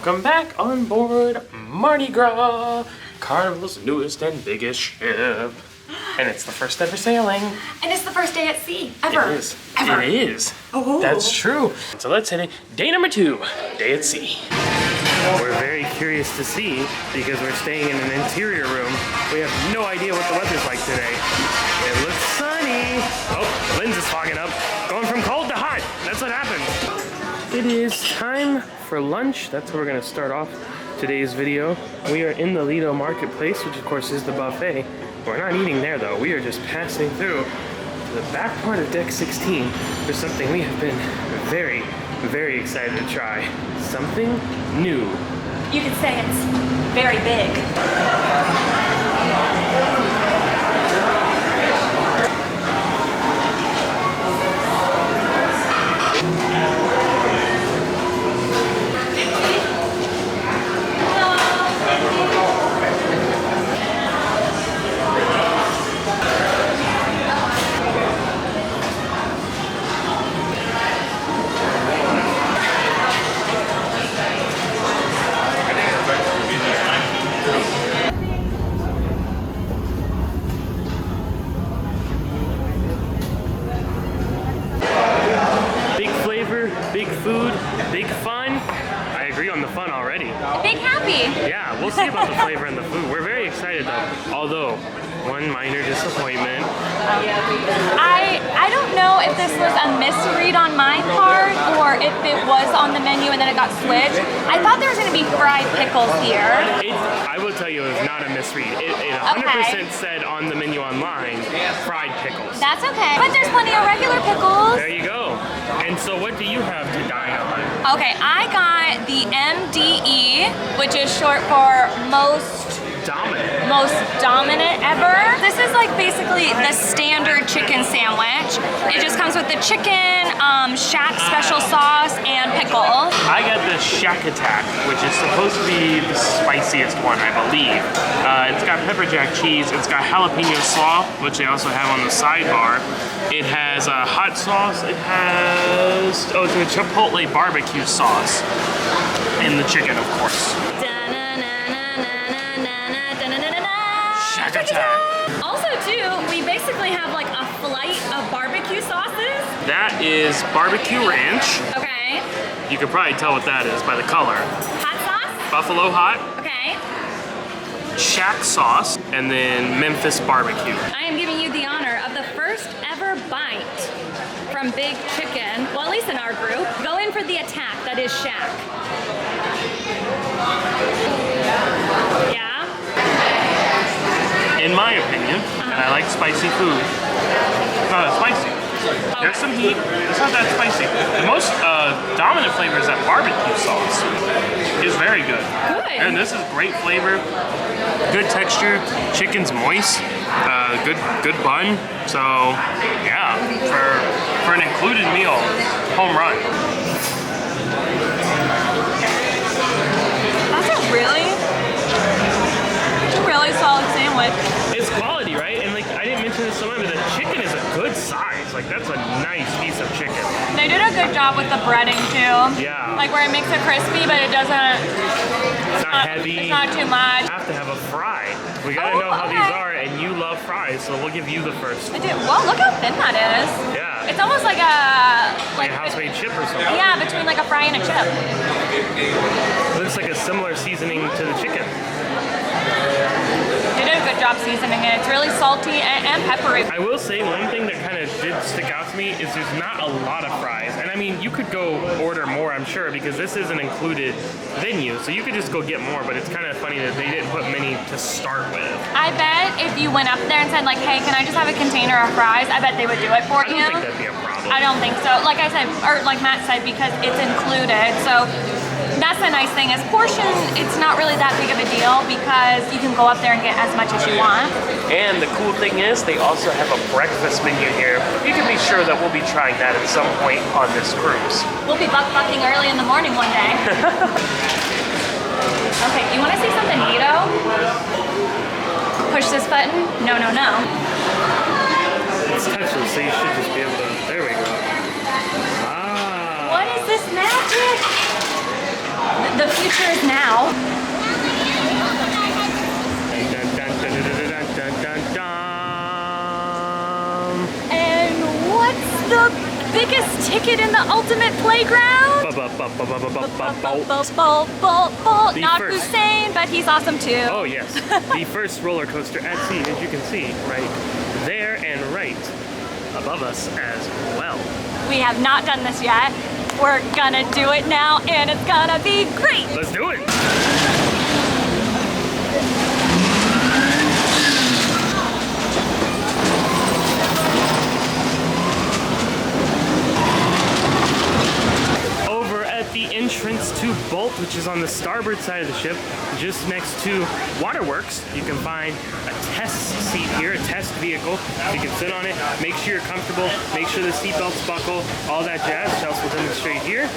Welcome back on board Mardi Gras, Carnival's newest and biggest ship. And it's the first ever sailing. And it's the first day at sea, ever. It is. Ever. It is. Oh. That's true. So let's hit it. Day number 2, day at sea. We're very curious to see because we're staying in an interior room. We have no idea what the weather's like today. It looks sunny. Oh, lens is fogging up. Going from cold to hot. That's what happens. It is time for lunch. That's where we're gonna start off today's video. We are in the Lido Marketplace, which of course is the buffet. We're not eating there though. We are just passing through to the back part of deck 16 for something we have been very, very excited to try. Something new. You could say it's very big. Big food, big fun. I agree on the fun already. Big happy. Yeah, we'll see about the flavor and the food. We're very excited though. Although, one minor disappointment. I don't know if this was a misread on my part or if it was on the menu and then it got switched. I thought there was going to be fried pickles here. I will tell you it was not a misread. It 100% said on the menu online, fried pickles. That's okay. But there's plenty of regular pickles. There you go. And so what do you have to dine on? Okay, I got the MDE, which is short for most dominant ever. This is like basically the standard chicken sandwich. It just comes with the chicken, shack special sauce, and pickle. I got the Shack Attack, which is supposed to be the spiciest one, I believe. It's got pepper jack cheese, it's got jalapeno slaw, which they also have on the sidebar. It has a hot sauce, it has, it's a chipotle barbecue sauce. And the chicken, of course. Shack Attack. Also too, we basically have like a flight of barbecue sauces. That is barbecue ranch. Okay. You can probably tell what that is by the color. Hot sauce? Buffalo hot. Okay. Shack sauce, and then Memphis barbecue. I am giving you the honor of the first ever bite from Big Chicken, well at least in our group. Go in for the attack, that is Shack. Yeah? In my opinion, and I like spicy food, it's not that spicy. There's some heat, it's not that spicy. The most dominant flavor is that barbecue sauce. It's very good. Good. And this is great flavor, good texture, chicken's moist, good bun. So yeah, for an included meal, home run. That's a really solid sandwich. It's quality, right? And like I didn't mention this so much, but the chicken is a good size. Like that's a nice piece of chicken. They did a good job with the breading too. Yeah. Like where it makes it crispy, but it doesn't. It's not heavy. It's not too much. You have to have a fry. We gotta know how these are, and you love fries, so we'll give you the first. I do. Well, look how thin that is. Yeah. It's almost like a house-made chip or something. Yeah, between like a fry and a chip. Looks like a similar seasoning to the chicken. They did a good job seasoning it. It's really salty and peppery. I will say one thing that kind of did stick out to me is there's not a lot of fries. And I mean, you could go order more, I'm sure, because this is an included venue. So you could just go get more, but it's kind of funny that they didn't put many to start with. I bet if you went up there and said like, hey, can I just have a container of fries? I bet they would do it for you. I don't think that'd be a problem. I don't think so. Like I said, or like Matt said, because it's included. So that's the nice thing is portion, it's not really that big of a deal because you can go up there and get as much as you want. And the cool thing is they also have a breakfast menu here. You can be sure that we'll be trying that at some point on this cruise. We'll be bucking early in the morning one day. Okay, you want to see something neato? Push this button? No, no, no. It's touchless, so you should just be able to, there we go. Ah. What is this magic? The future is now. Dun, dun, dun, dun, dun, dun, dun, dun. And what's the biggest ticket in the ultimate playground? Not first. Hussein, but he's awesome too. Oh yes, the first roller coaster at sea, as you can see, right there and right above us as well. We have not done this yet. We're gonna do it now, and it's gonna be great. Let's do it. The entrance to Bolt, which is on the starboard side of the ship, just next to Waterworks. You can find a test seat here, a test vehicle. You can sit on it, make sure you're comfortable, make sure the seatbelts buckle, all that jazz. Chelsy will demonstrate here.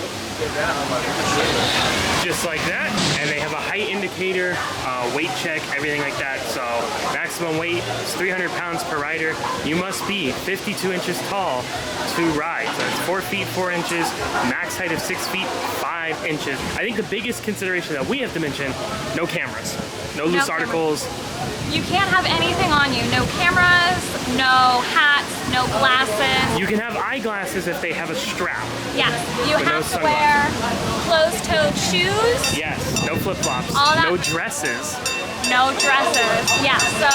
Just like that. And they have a height indicator, weight check, everything like that. So maximum weight is 300 pounds per rider. You must be 52 inches tall to ride. So it's 4 feet 4 inches, max height of 6 feet 5 inches. I think the biggest consideration that we have to mention, no cameras, no loose articles. You can't have anything on you. No cameras, no hats, no glasses. You can have eyeglasses if they have a strap. Yes, you have to wear closed-toed shoes. Yes, no flip-flops, no dresses. No dresses, yeah, so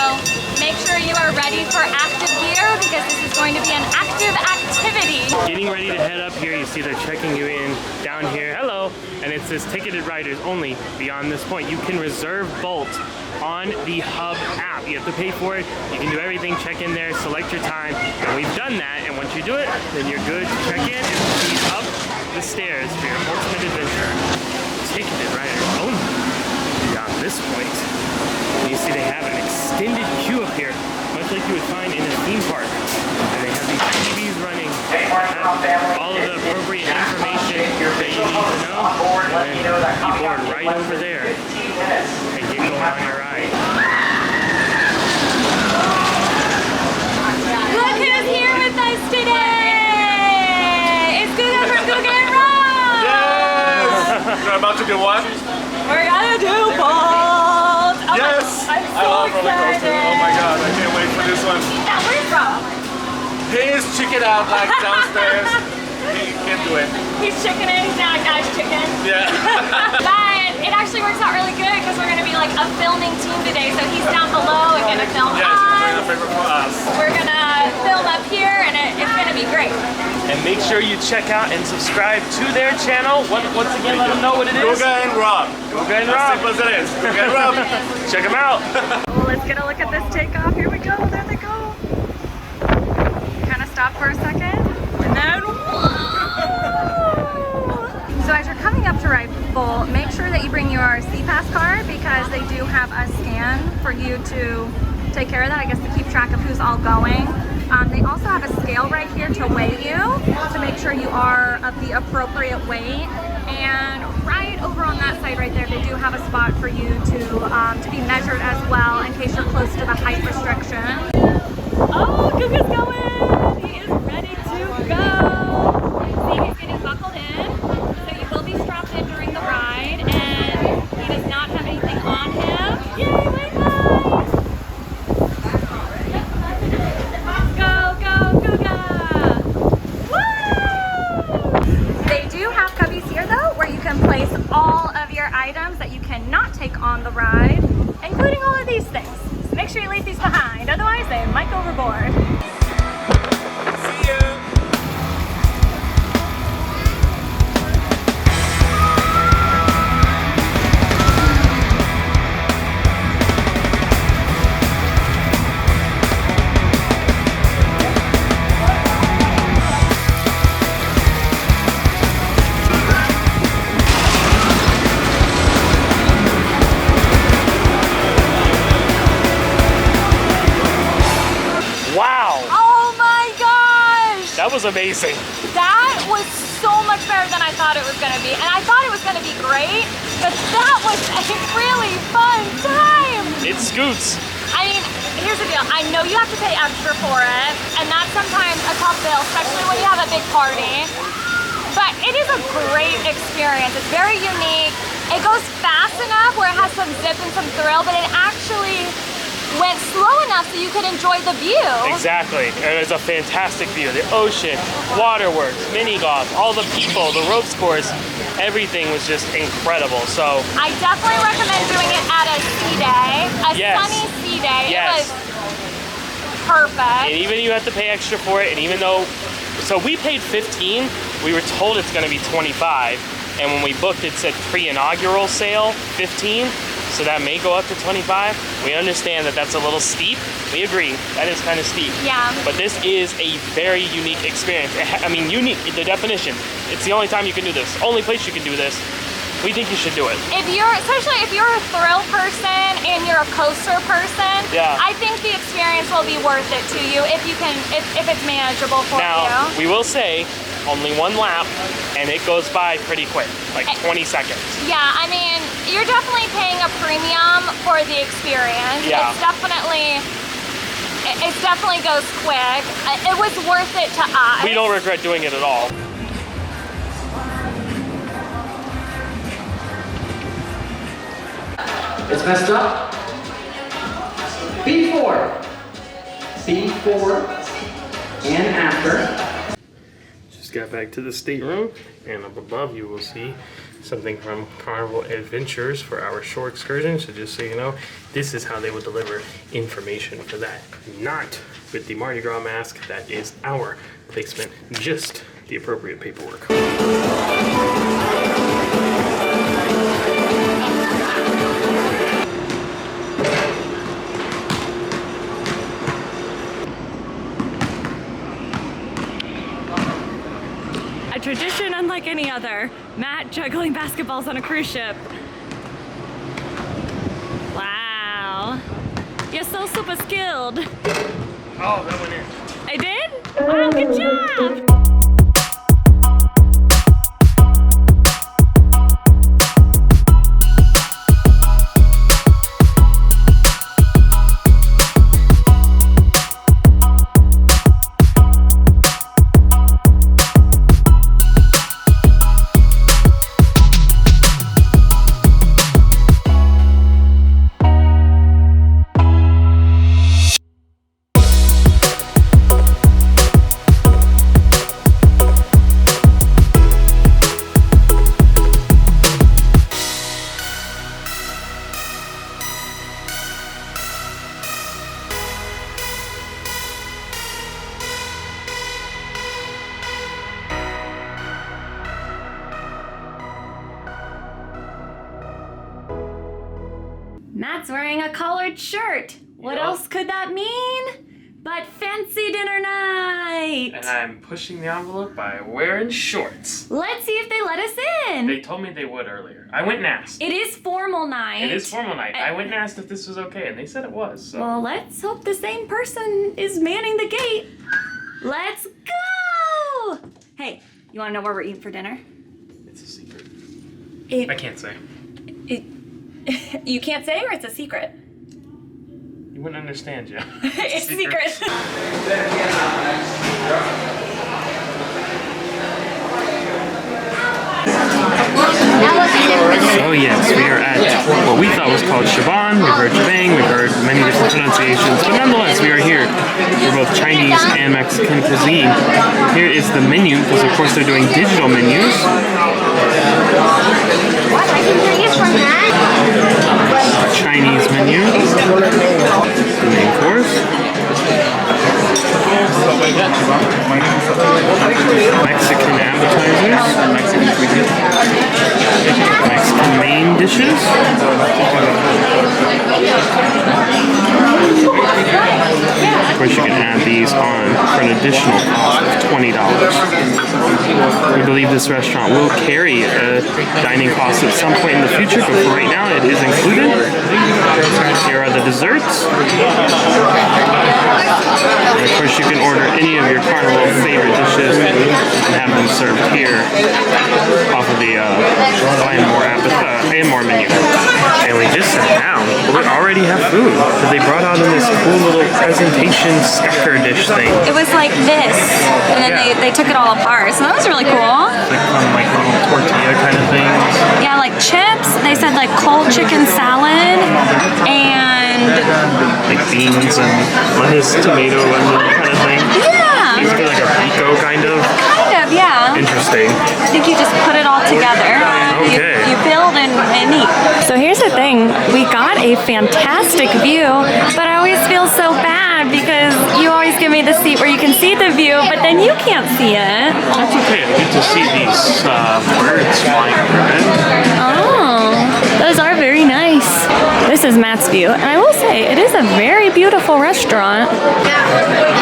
make sure you are ready for active gear because this is going to be an active activity. Getting ready to head up here, you see they're checking you in down here. Hello, and it says ticketed riders only beyond this point. You can reserve Bolt on the Hub app. You have to pay for it. You can do everything, check in there, select your time, and we've done that. And once you do it, then you're good to check in and proceed up the stairs for your ultimate adventure. Ticketed riders only beyond this point. You see they have an extended queue up here, much like you would find in a theme park. And they have these TVs running that have all of the appropriate information that you need to know. And then you board right over there and get going on your ride. Look who's here with us today! It's Guga from Guga and Rob! Yes! We're about to do what? We're gonna do Bolt! Oh Yes! I'm so I love roller coasters. excited! Oh my god, I can't wait for this one. Now, where's Rob? He's checking out like downstairs. He can't do it. He's chickening. He's now a guy's chicken. Yeah. But it actually works out really good because we're going to be like a filming team today. So he's down below and going to film Yes, it's us. a favorite for us. We're going to film up here and it's going to be great. And make sure you check out and subscribe to their channel. Once again, let them know what it is. Guga and Rob. Guga and As Rob. simple as it is. Guga and Rob. Check them out. Well, let's get a look at this takeoff. Here we go. There they go. Kind of stop for a second. And then, whoa! So as you're coming up to ride Bolt, make sure that you bring your C-Pass card because they do have a scan for you to take care of that, I guess, to keep track of who's all going. They also have a scale right here to weigh you to make sure you are of the appropriate weight. And right over on that side right there, they do have a spot for you to be measured as well in case you're close to the height restriction. Oh, Guga's going! He is ready to go! See, he's getting buckled in, so you will be strapped in during the ride, and he does not have anything on him. Yay, wait, guys! Go, go, Guga! Woo! They do have cubbies here, though, where you can place all of your items that you cannot take on the ride, including all of these things. So make sure you leave these behind, otherwise they might go overboard. See ya. Wow, Oh my gosh! that was amazing. That was so much better than I thought it was going to be. And I thought it was going to be great, but that was a really fun time! It scoots. I mean, here's the deal. I know you have to pay extra for it, and that's sometimes a tough bill, especially when you have a big party. But it is a great experience. It's very unique. it goes fast enough where it has some zip and some thrill, but it actually went slow enough so you could enjoy the view. Exactly. And it's a fantastic view. The ocean, waterworks, mini golf, all the people, the ropes course, everything was just incredible. So I definitely recommend doing it at a sea day, a sunny sea day. Yes. It was perfect. And even you have to pay extra for it, and even though, so we paid 15, we were told it's gonna be 25, and when we booked it said pre-inaugural sale 15, so that may go up to 25. We understand that that's a little steep. We agree, that is kind of steep. Yeah. But this is a very unique experience. I mean, unique, the definition. It's the only time you can do this, only place you can do this. We think you should do it. If you're, especially if you're a thrill person and you're a coaster person, I think the experience will be worth it to you if you can, if it's manageable for you. Now, we will say, only one lap, and it goes by pretty quick, like 20 seconds. Yeah, I mean, you're definitely paying a premium for the experience. Yeah. It definitely goes quick. It was worth it to us. We don't regret doing it at all. It's messed up. Before and after. Just got back to the stateroom, and up above you will see something from Carnival Adventures for our shore excursion. So just so you know, this is how they will deliver information for that. Not with the Mardi Gras mask, that is our placement, just the appropriate paperwork. A tradition unlike any other. Matt juggling basketballs on a cruise ship. Wow. You're so super skilled. Oh, that went in. I did? Wow, good job. Matt's wearing a collared shirt. What else could that mean? But fancy dinner night. And I'm pushing the envelope by wearing shorts. Let's see if they let us in. They told me they would earlier. I went and asked. It is formal night. It is formal night. I went and asked if this was okay, and they said it was. So. Well, let's hope the same person is manning the gate. Let's go! Hey, you want to know where we're eating for dinner? It's a secret. I can't say. You can't say, or it's a secret? You wouldn't understand, Joe. It's a secret. So yes, we are at what we thought was called ChiBang. We've heard ChiBang, we've heard many different pronunciations, but nonetheless, we are here for both Chinese and Mexican cuisine. Here is the menu, because of course they're doing digital menus. Chinese menu, the main course. Mexican appetizers, Mexican main dishes, of course you can add these on for an additional cost of $20. We believe this restaurant will carry a dining cost at some point in the future, but for right now it is included. Here are the desserts. And of course you can order any of your Carnival favorite dishes and have them served here off of the buy more menu. And we just sat down, but we already have food. But they brought out in this cool little presentation stacker dish thing. It was like this. It and then they took it all apart. So that was really cool. Like from like little tortilla kind of things. Yeah, like chips. They said like cold chicken salad and like beans and lettuce, tomato, onion kind of thing. yeah. Basically like a pico kind of. Kind of, yeah. Interesting. I think you just put it all together. Okay. You build and eat. So here's the thing. We got a fantastic view, but I always feel so bad because you always give me the seat where you can see the view, but then you can't see it. That's okay. I get to see these birds flying around. Oh, those are very nice. This is Matt's view, and I will say it is a very beautiful restaurant.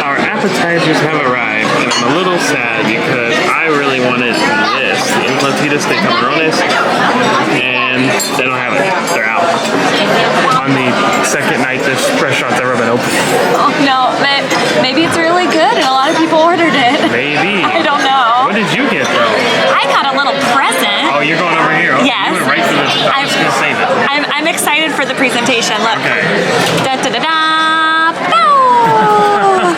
Our appetizers have arrived, and I'm a little sad because I really wanted this, the Inflantitas de Camarones, and they don't have it. They're out. On the second night this restaurant's ever been open. Oh no, but maybe it's really good, and a lot of people ordered it. Maybe. I don't know. What did you get though? I got a little present. Oh, you're going over here. Okay, Yes. You went right for the. I was gonna say that. I'm excited for the presentation. Look. Okay. Da da da da. Bow.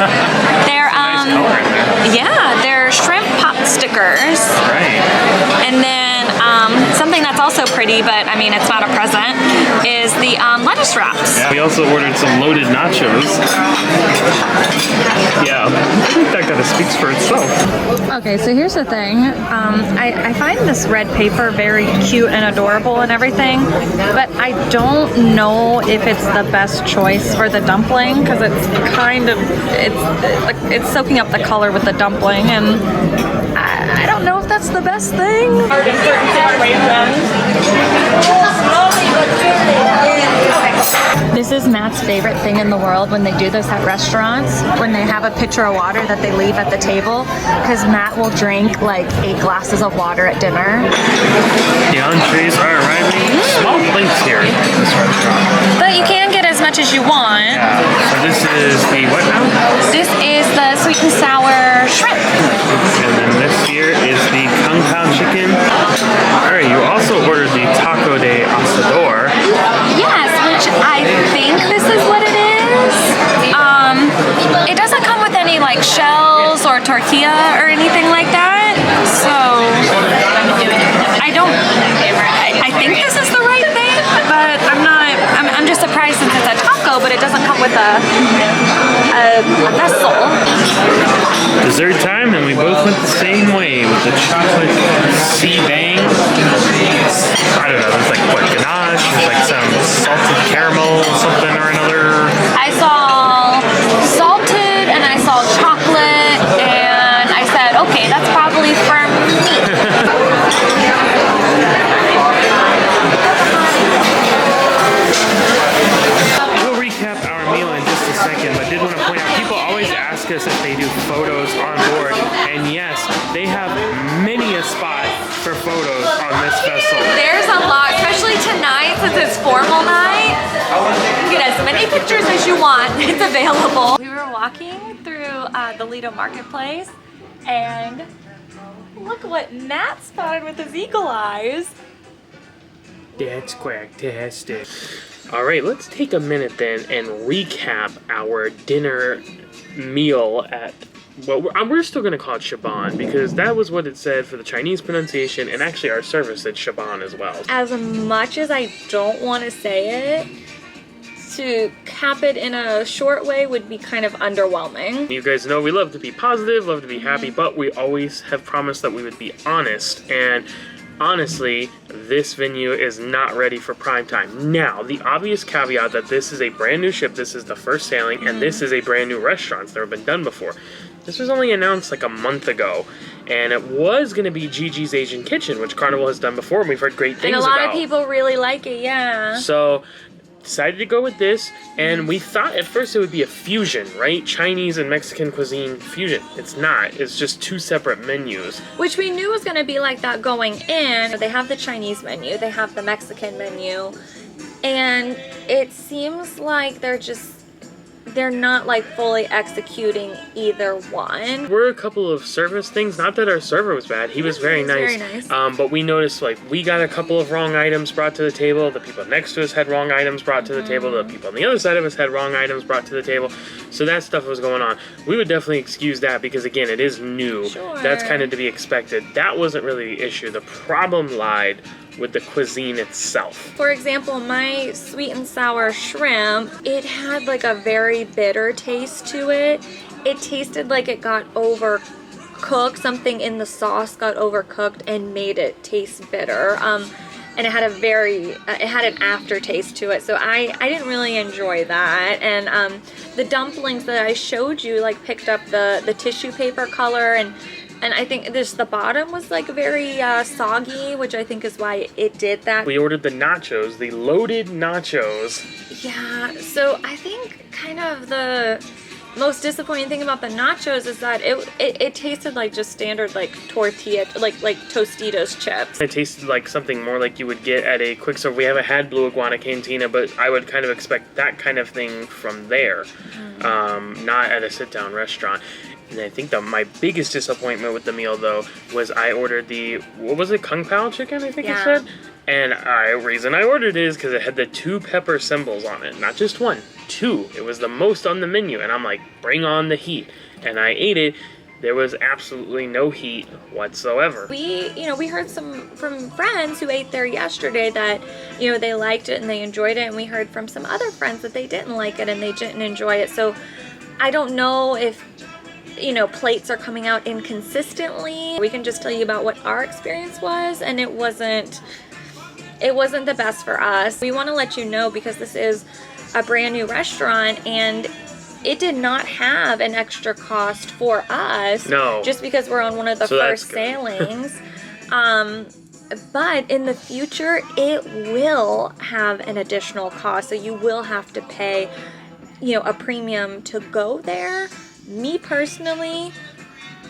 They're Nice color in there. yeah, they're shrimp pop stickers. Right. And then something that's also pretty, but I mean it's not a present, is the lettuce wraps. Yeah. We also ordered some loaded nachos. Yeah, I think that kind of speaks for itself. Okay, so here's the thing. I find this red paper very cute and adorable and everything, but I don't know if it's the best choice for the dumpling because it's kind of it's soaking up the color with the dumpling, and I don't know if that's the best thing. This is Matt's favorite thing in the world when they do this at restaurants, when they have a pitcher of water that they leave at the table, because Matt will drink like 8 glasses of water at dinner. The entrees are arriving. Small plates here at this restaurant. But you can get as much as you want. So this is the what now? This is the sweet and sour shrimp. And then this here is the Kung Pao chicken. Alright, you also ordered the taco de asador. Yes, which I think this is what it is. It doesn't come with any like shells or tortilla or anything like that. So I think this is the right thing, but I'm just surprised since it's a taco, but it doesn't come with a vessel. Dessert time, and we both went the same way with the chocolate ChiBang. I don't know, there's like what, ganache, there's like some salted caramel, something or another. I saw salted and I saw chocolate, and I said, okay, that's probably for me. We'll recap our meal in just a second, but did want to point out, people always ask us if they do photos on board, and yes, they have many a spot for photos on this vessel. There's a lot, especially tonight since it's formal night. You can get as many pictures as you want. It's available. We were walking through the Lido Marketplace, and look what Matt spotted with his eagle eyes. That's quacktastic. All right, let's take a minute then and recap our dinner meal at, well, we're still going to call it ChiBang because that was what it said for the Chinese pronunciation, and actually our service said ChiBang as well. As much as I don't want to say it, to cap it in a short way would be kind of underwhelming. You guys know we love to be positive, love to be happy, but we always have promised that we would be honest, and honestly, this venue is not ready for prime time. Now, the obvious caveat that this is a brand new ship, this is the first sailing, and this is a brand new restaurant. It's never been done before. This was only announced like a month ago, and it was going to be Gigi's Asian Kitchen, which Carnival has done before, and we've heard great things And about. a lot of people really like it, yeah. So, decided to go with this, and we thought at first it would be a fusion, right? Chinese and Mexican cuisine fusion. It's not. It's just two separate menus. Which we knew was going to be like that going in. They have the Chinese menu, they have the Mexican menu, and it seems like they're just they're not like fully executing either one. There were a couple of service things, not that our server was bad, he was very nice. Very nice. But we noticed like we got a couple of wrong items brought to the table, the people next to us had wrong items brought to the table, the people on the other side of us had wrong items brought to the table, so that stuff was going on. We would definitely excuse that because again, it is new. Sure. That's kind of to be expected. That wasn't really the issue. The problem lied with the cuisine itself. For example, my sweet and sour shrimp, it had like a very bitter taste to it. It tasted like it got overcooked. Something in the sauce got overcooked and made it taste bitter. And it had it had an aftertaste to it. So I didn't really enjoy that. And the dumplings that I showed you like picked up the tissue paper color, and I think the bottom was like very soggy, which I think is why it did that. We ordered the nachos, the loaded nachos. Yeah, so I think kind of the most disappointing thing about the nachos is that it tasted like just standard like tortilla, like Tostitos chips. It tasted like something more like you would get at a quick serve. We haven't had Blue Iguana Cantina, but I would kind of expect that kind of thing from there, not at a sit-down restaurant. And I think my biggest disappointment with the meal, though, was I ordered what was it, Kung Pao chicken, I think it said? And the reason I ordered it is because it had the 2 pepper symbols on it. Not just 1, 2. It was the most on the menu. And I'm like, bring on the heat. And I ate it. There was absolutely no heat whatsoever. We heard from friends who ate there yesterday that, they liked it and they enjoyed it. And we heard from some other friends that they didn't like it and they didn't enjoy it. So I don't know if plates are coming out inconsistently. We can just tell you about what our experience was, and it wasn't the best for us. We want to let you know because this is a brand new restaurant and it did not have an extra cost for us. No. Just because we're on one of the first sailings. But in the future, it will have an additional cost. So you will have to pay, a premium to go there. Me personally,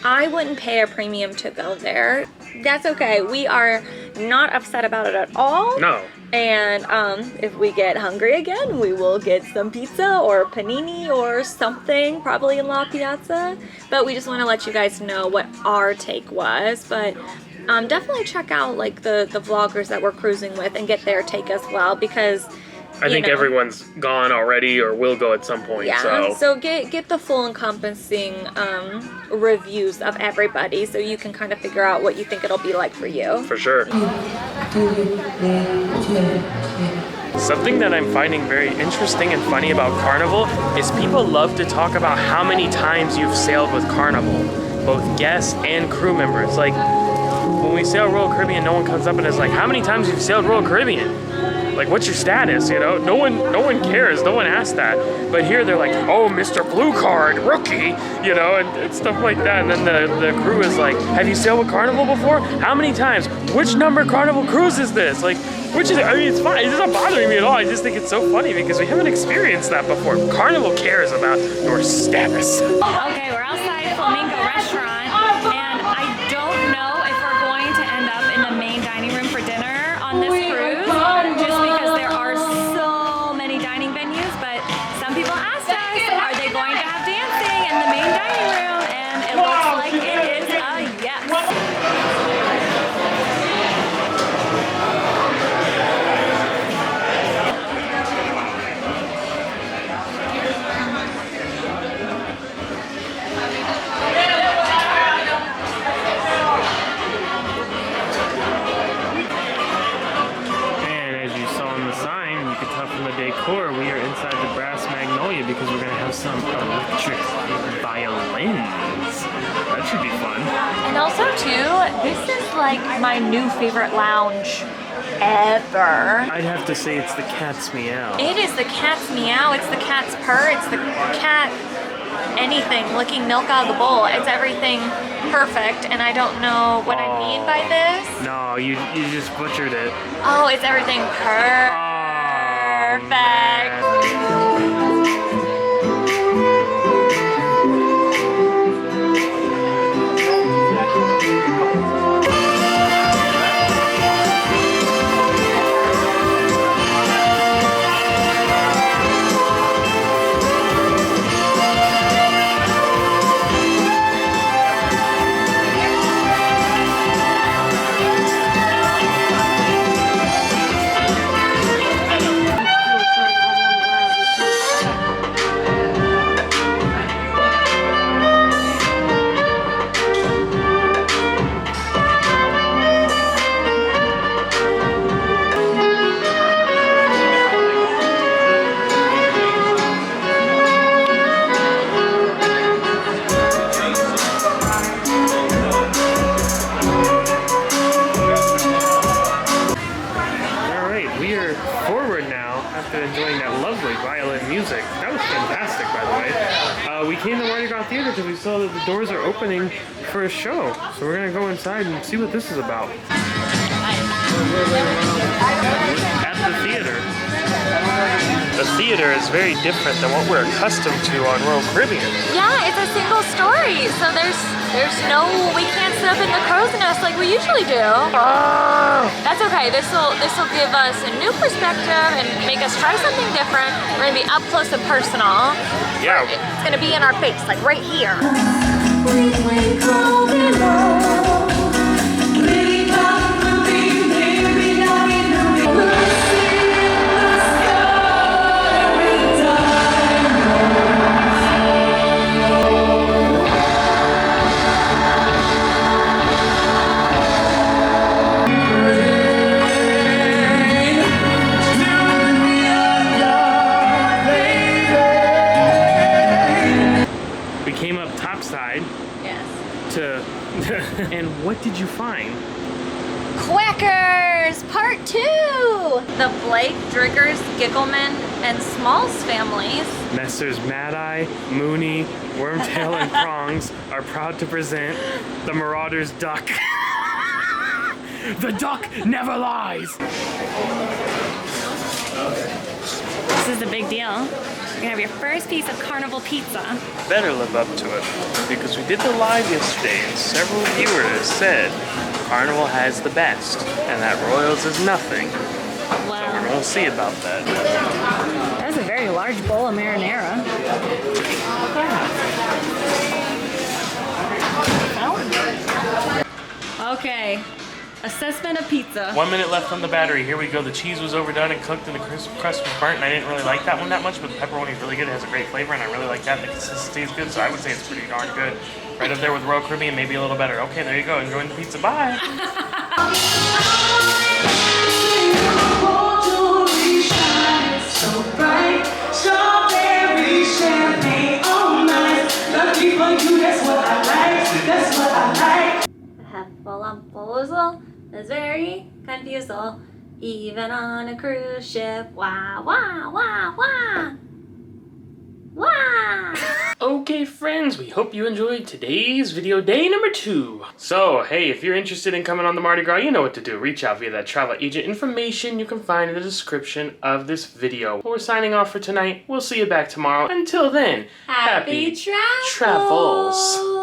I wouldn't pay a premium to go there. That's okay. We are not upset about it at all. No. And if we get hungry again, we will get some pizza or panini or something, probably in La Piazza. But we just want to let you guys know what our take was. But definitely check out like the vloggers that we're cruising with and get their take as well, because I think everyone's gone already or will go at some point. Yeah, so get the full encompassing reviews of everybody so you can kind of figure out what you think it'll be like for you. For sure. Something that I'm finding very interesting and funny about Carnival is people love to talk about how many times you've sailed with Carnival, both guests and crew members. Like, when we sail Royal Caribbean, no one comes up and is like, how many times you've sailed Royal Caribbean? Like, what's your status, No one cares, no one asks that. But here they're like, oh, Mr. Blue Card, rookie, and stuff like that. And then the crew is like, have you sailed with Carnival before? How many times? Which number Carnival cruise is this? Like, it's fine, it's not bothering me at all. I just think it's so funny because we haven't experienced that before. Carnival cares about your status. Okay, we're outside Flamingo Restaurant, and I don't know if we're going to end up in the main dining room for dinner on this cruise, just because there are so many dining venues, but some people asked us, are they going to have dancing in the main dining room? And it looks like it is a yes. Decor, we are inside the Brass Magnolia because we're going to have some electric violins. That should be fun. And also too, this is like my new favorite lounge ever. I'd have to say it's the cat's meow. It is the cat's meow, it's the cat's purr, it's the cat anything, licking milk out of the bowl. It's everything perfect, and I don't know what I mean by this. No, you just butchered it. Oh, it's everything perfect. Gras Theater because we saw that the doors are opening for a show. So we're gonna go inside and see what this is about. At the theater. The theater is very different than what we're accustomed to on Royal Caribbean. Yeah, it's a single story, so there's we can't sit up in the crow's nest like we usually do. That's okay. This will give us a new perspective and make us try something different. We're gonna be up close and personal. Yeah. It's gonna be in our face, like right here. And what did you find? Quackers, part 2! The Blake, Driggers, Giggleman, and Smalls families. Messrs. Mad-Eye, Mooney, Wormtail, and Prongs are proud to present the Marauders Duck. The duck never lies! This is a big deal. You're gonna have your first piece of Carnival pizza. Better live up to it, because we did the live yesterday and several viewers said Carnival has the best and that Royals is nothing. Wow. So we'll see about that. That's a very large bowl of marinara. Okay. Assessment of pizza. 1 minute left on the battery. Here we go. The cheese was overdone and cooked and the crust was burnt, and I didn't really like that one that much, but the pepperoni is really good. It has a great flavor and I really like that. The consistency is good, so I would say it's pretty darn good. Right up there with Royal Caribbean, maybe a little better. Okay, there you go. Enjoying the pizza. Bye! Heffalumpoozle is very confusal, even on a cruise ship. Wah, wah, wah, wah. Wah! Okay friends, we hope you enjoyed today's video, day number 2. So, hey, if you're interested in coming on the Mardi Gras, you know what to do. Reach out via that travel agent information you can find in the description of this video. We're signing off for tonight. We'll see you back tomorrow. Until then, Happy travels! travels.